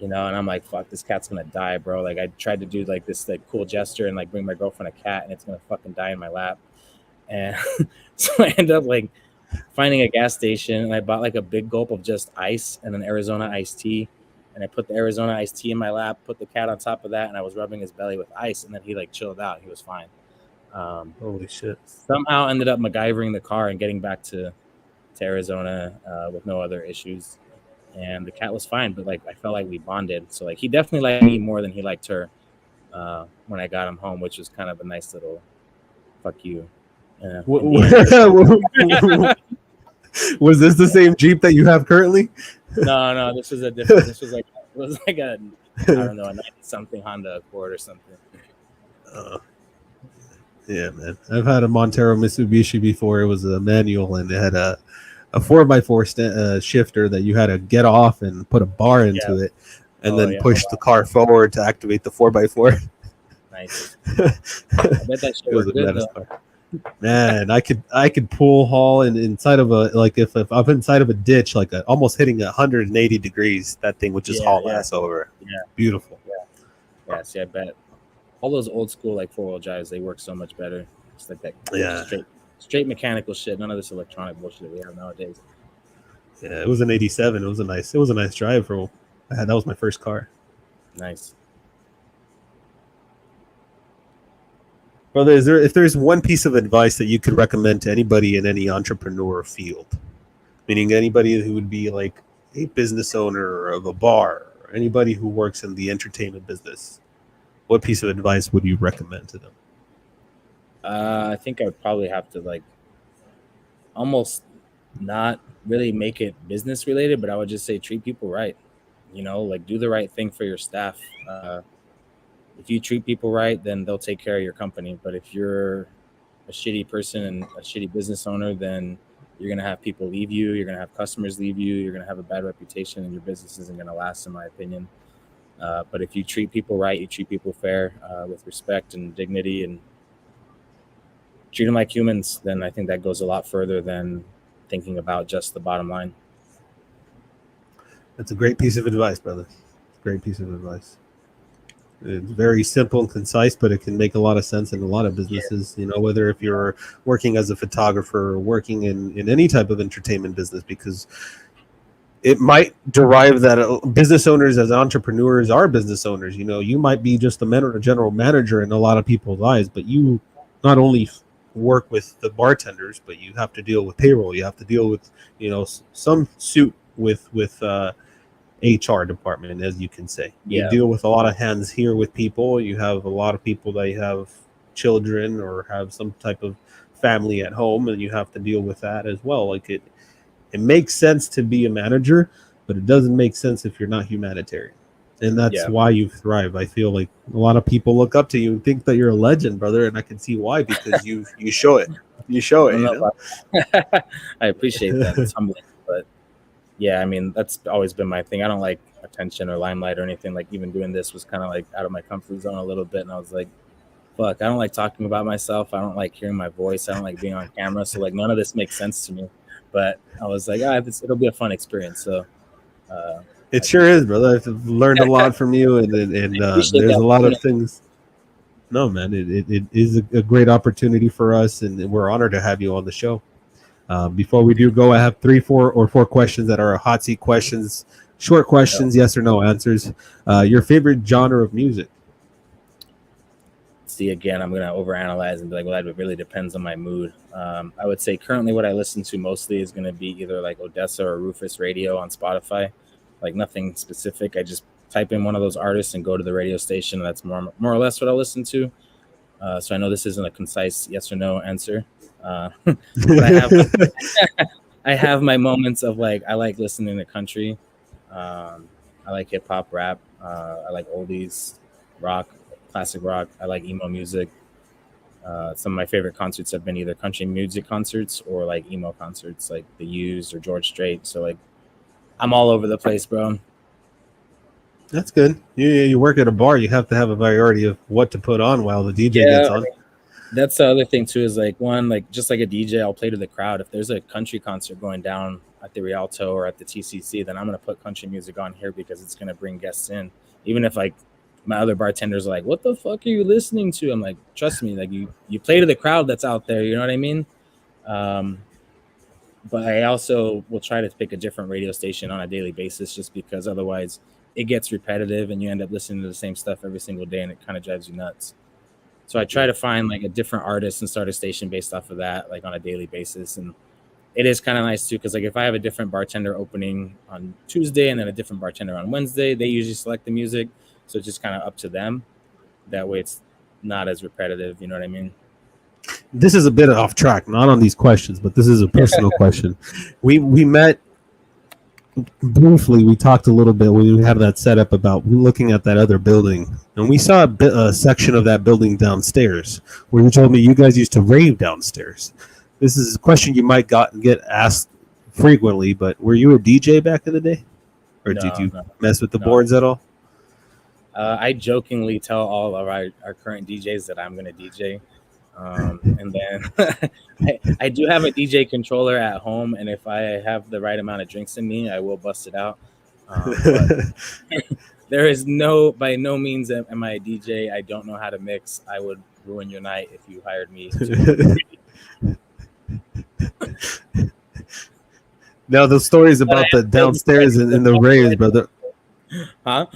and I'm like, fuck, this cat's gonna die, bro. Like I tried to do like this like cool gesture and like bring my girlfriend a cat, and it's gonna fucking die in my lap. And so I ended up like finding a gas station, and I bought like a big gulp of just ice and an Arizona iced tea. And I put the Arizona iced tea in my lap, put the cat on top of that, and I was rubbing his belly with ice, and then he like chilled out. He was fine. Holy shit. Somehow ended up MacGyvering the car and getting back to Arizona with no other issues. And the cat was fine, but like I felt like we bonded. So like he definitely liked me more than he liked her when I got him home, which was kind of a nice little fuck you. Was this the same Jeep that you have currently? No, this was a different. This was like a I don't know, a 90-something Honda Accord or something. Yeah, man. I've had a Montero Mitsubishi before. It was a manual, and it had a 4x4 shifter that you had to get off and put a bar into it, and then push the car forward to activate the 4x4. Nice. I bet that shit was good though. Man, I could pull haul inside of if I'm inside of a ditch, like almost hitting 180 degrees, that thing would just haul ass over. Yeah, beautiful. Yeah. See, I bet all those old school like 4-wheel drives, they work so much better. It's like that. Yeah. Straight mechanical shit. None of this electronic bullshit we have nowadays. Yeah, it was an '87. It was a nice drive for. That was my first car. Nice. Brother, if there's one piece of advice that you could recommend to anybody in any entrepreneur field, meaning anybody who would be like a business owner of a bar, or anybody who works in the entertainment business, what piece of advice would you recommend to them? I think I would probably have to like almost not really make it business related, but I would just say treat people right. Like do the right thing for your staff. If you treat people right, then they'll take care of your company. But if you're a shitty person and a shitty business owner, then you're going to have people leave you. You're going to have customers leave you. You're going to have a bad reputation, and your business isn't going to last, in my opinion. But if you treat people right, you treat people fair, with respect and dignity, and treat them like humans, then I think that goes a lot further than thinking about just the bottom line. That's a great piece of advice, brother. Great piece of advice. It's very simple and concise, but it can make a lot of sense in a lot of businesses. You know, whether if you're working as a photographer or working in any type of entertainment business, because it might derive that business owners as entrepreneurs are business owners. You know, you might be just a general manager in a lot of people's eyes, but you not only work with the bartenders, but you have to deal with payroll. You have to deal with, you know, some suit with HR department, as you can say. You deal with a lot of hands here with people. You have a lot of people that have children or have some type of family at home, and you have to deal with that as well. Like it makes sense to be a manager, but it doesn't make sense if you're not humanitarian. And that's why you thrive. I feel like a lot of people look up to you and think that you're a legend, brother, and I can see why, because you show it. You show it. You know? I appreciate that. It's humbling, but yeah, I mean, that's always been my thing. I don't like attention or limelight or anything. Like even doing this was kind of like out of my comfort zone a little bit. And I was like, fuck, I don't like talking about myself. I don't like hearing my voice. I don't like being on camera. So like none of this makes sense to me. But I was like, it'll be a fun experience. So it sure is, brother. I've learned a lot from you, and there's a lot of things. No, man, it is a great opportunity for us, and we're honored to have you on the show. Before we do go, I have 4 questions that are hot seat questions, short questions, yes or no answers. Your favorite genre of music? See, again, I'm going to overanalyze and be like, well, that really depends on my mood. I would say currently what I listen to mostly is going to be either like Odessa or Rufus Radio on Spotify. Like nothing specific. I just type in one of those artists and go to the radio station. And that's more or less what I listen to. So I know this isn't a concise yes or no answer. But I have my moments of like, I like listening to country. I like hip hop, rap. I like oldies, rock, classic rock. I like emo music. Some of my favorite concerts have been either country music concerts or like emo concerts, like The Used or George Strait. So like, I'm all over the place, bro. That's good. You work at a bar, you have to have a variety of what to put on while the DJ gets on. That's the other thing too, is like one, like just like a DJ, I'll play to the crowd. If there's a country concert going down at the Rialto or at the TCC, then I'm going to put country music on here because it's going to bring guests in. Even if like my other bartenders are like, what the fuck are you listening to? I'm like, trust me, like you play to the crowd that's out there. You know what I mean? But I also will try to pick a different radio station on a daily basis, just because otherwise it gets repetitive and you end up listening to the same stuff every single day and it kind of drives you nuts. So I try to find like a different artist and start a station based off of that, like on a daily basis. And it is kind of nice too, because like if I have a different bartender opening on Tuesday and then a different bartender on Wednesday, they usually select the music. So it's just kind of up to them. That way it's not as repetitive. You know what I mean? This is a bit off track, not on these questions, but this is a personal question. We met briefly. We talked a little bit when we had that setup about looking at that other building, and we saw a section of that building downstairs where you told me you guys used to rave downstairs. This is a question you might get asked frequently, but were you a DJ back in the day, or did you mess with the boards at all? I jokingly tell all of our current DJs that I'm going to DJ. And then I do have a DJ controller at home, and if I have the right amount of drinks in me, I will bust it out. But there is by no means am I a DJ. I don't know how to mix. I would ruin your night if you hired me to. Now the stories about the downstairs in the raves, brother. Huh?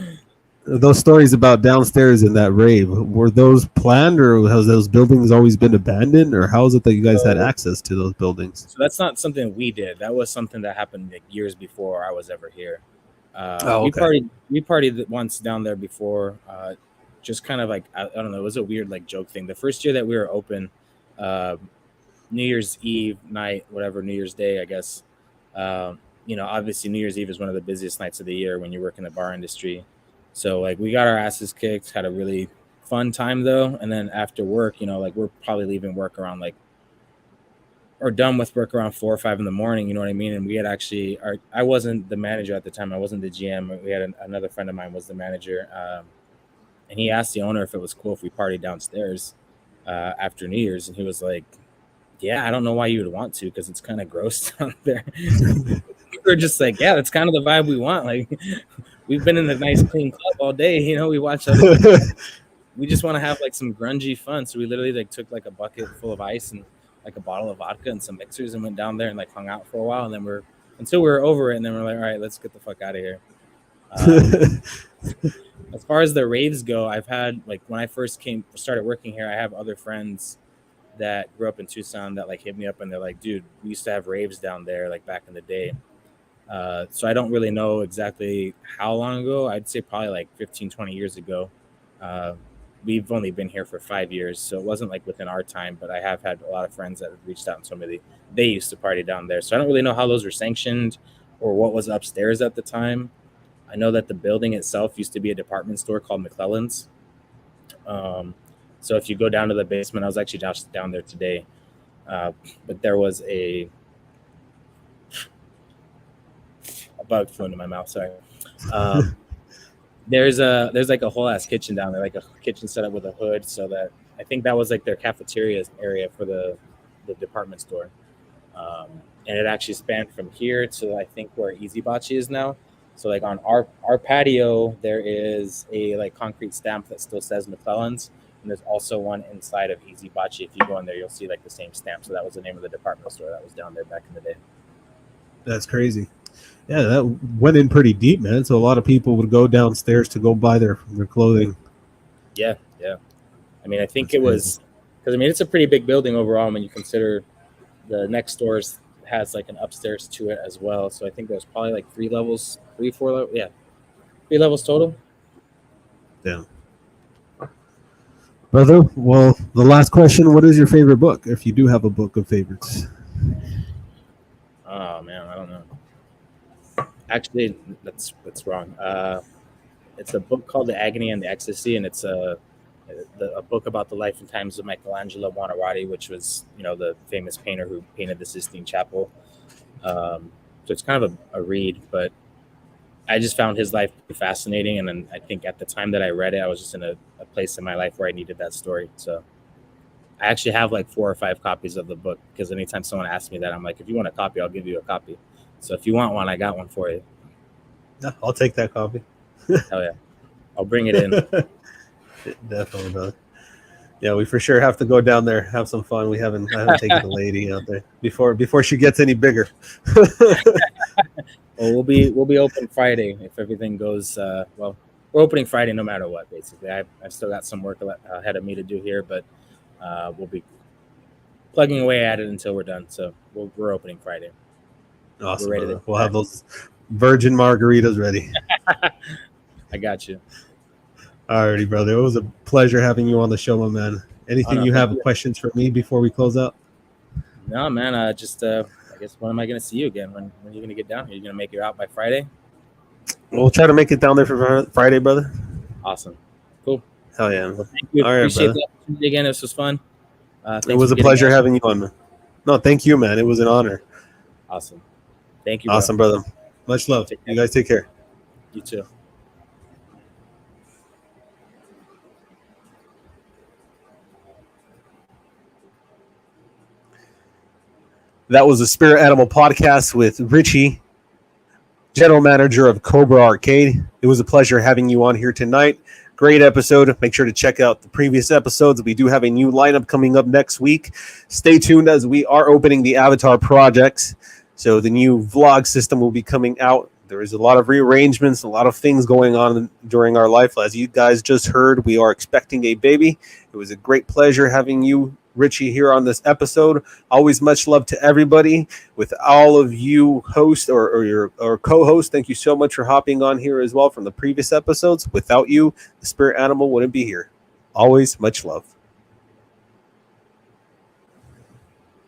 Those stories about downstairs in that rave, were those planned, or has those buildings always been abandoned, or how is it that you guys had access to those buildings? So that's not something we did. That was something that happened like years before I was ever here. Okay. We partied once down there before, just kind of like, I don't know, it was a weird like joke thing. The first year that we were open, New Year's Eve night, whatever, New Year's Day, I guess. Obviously New Year's Eve is one of the busiest nights of the year when you work in the bar industry. So like we got our asses kicked, had a really fun time though. And then after work, like we're probably leaving work around or done with work around 4 or 5 in the morning. You know what I mean? And we had actually, I wasn't the manager at the time. I wasn't the GM. We had another friend of mine was the manager. And he asked the owner if it was cool if we partied downstairs after New Year's. And he was like, Yeah, I don't know why you would want to, because it's kind of gross down there. We're just like, yeah, that's kind of the vibe we want. Like, we've been in a nice clean club all day, you know. We watch other people. We just want to have like some grungy fun. So we literally like took like a bucket full of ice and like a bottle of vodka and some mixers and went down there and like hung out for a while. And then until we were over it, and then we're like, all right, let's get the fuck out of here. As far as the raves go, I've had like when I first started working here, I have other friends that grew up in Tucson that like hit me up and they're like, dude, we used to have raves down there like back in the day. So I don't really know exactly how long ago. I'd say probably like 15, 20 years ago. We've only been here for 5 years, so it wasn't like within our time, but I have had a lot of friends that have reached out and told me they used to party down there. So I don't really know how those were sanctioned or what was upstairs at the time. I know that the building itself used to be a department store called McClellan's. So if you go down to the basement, I was actually just down there today, but there was a bug flew into my mouth. Sorry. There's like a whole ass kitchen down there, like a kitchen set up with a hood, so that I think that was like their cafeteria area for the department store. And it actually spanned from here to I think where Easy Bocce is now. So like on our patio, there is a like concrete stamp that still says McClellan's, and there's also one inside of Easy Bocce. If you go in there, you'll see like the same stamp. So that was the name of the department store that was down there back in the day. That's crazy. Yeah, that went in pretty deep, man. So a lot of people would go downstairs to go buy their clothing. Yeah. I mean, I think it was because I mean it's a pretty big building overall when you consider the next doors has like an upstairs to it as well. So I think there's probably like 3 levels, 4 levels. Yeah, 3 levels total. Yeah. Brother, well, the last question, what is your favorite book? If you do have a book of favorites. Oh man, I don't know. Actually, that's wrong. It's a book called The Agony and the Ecstasy, and it's a book about the life and times of Michelangelo Buonarroti, which was, you know, the famous painter who painted the Sistine Chapel. So it's kind of a read, but I just found his life fascinating. And then I think at the time that I read it, I was just in a place in my life where I needed that story. So I actually have like 4 or 5 copies of the book, because anytime someone asks me that, I'm like, if you want a copy, I'll give you a copy. So if you want one, I got one for you. Yeah, I'll take that copy. Hell yeah. I'll bring it in. Definitely, brother. Yeah, we for sure have to go down there, have some fun. I haven't taken the lady out there before she gets any bigger. Well, we'll be open Friday if everything goes well. We're opening Friday no matter what, basically. I've still got some work ahead of me to do here, but we'll be plugging away at it until we're done. So we're opening Friday. Awesome. We'll have those virgin margaritas ready. I got you. Alrighty, brother. It was a pleasure having you on the show, my man. Anything you have questions for me before we close out? No, man. I guess when am I going to see you again? When are you going to get down here? Are you going to make it out by Friday? We'll try to make it down there for Friday, brother. Awesome. Cool. Hell yeah. Well, thank you. All right, appreciate brother. the opportunity again. This was fun. It was a pleasure having you on, man. No, thank you, man. It was an honor. Awesome. Thank you, bro. Awesome, brother. Much love. You guys take care. You too. That was the Spirit Animal Podcast with Ritchie, General Manager of Cobra Arcade. It was a pleasure having you on here tonight. Great episode. Make sure to check out the previous episodes. We do have a new lineup coming up next week. Stay tuned as we are opening the Avatar projects. So the new vlog system will be coming out. There is a lot of rearrangements, a lot of things going on during our life. As you guys just heard, we are expecting a baby. It was a great pleasure having you, Ritchie, here on this episode. Always much love to everybody. With all of you hosts or your co-host, thank you so much for hopping on here as well from the previous episodes. Without you, the Spirit Animal wouldn't be here. Always much love.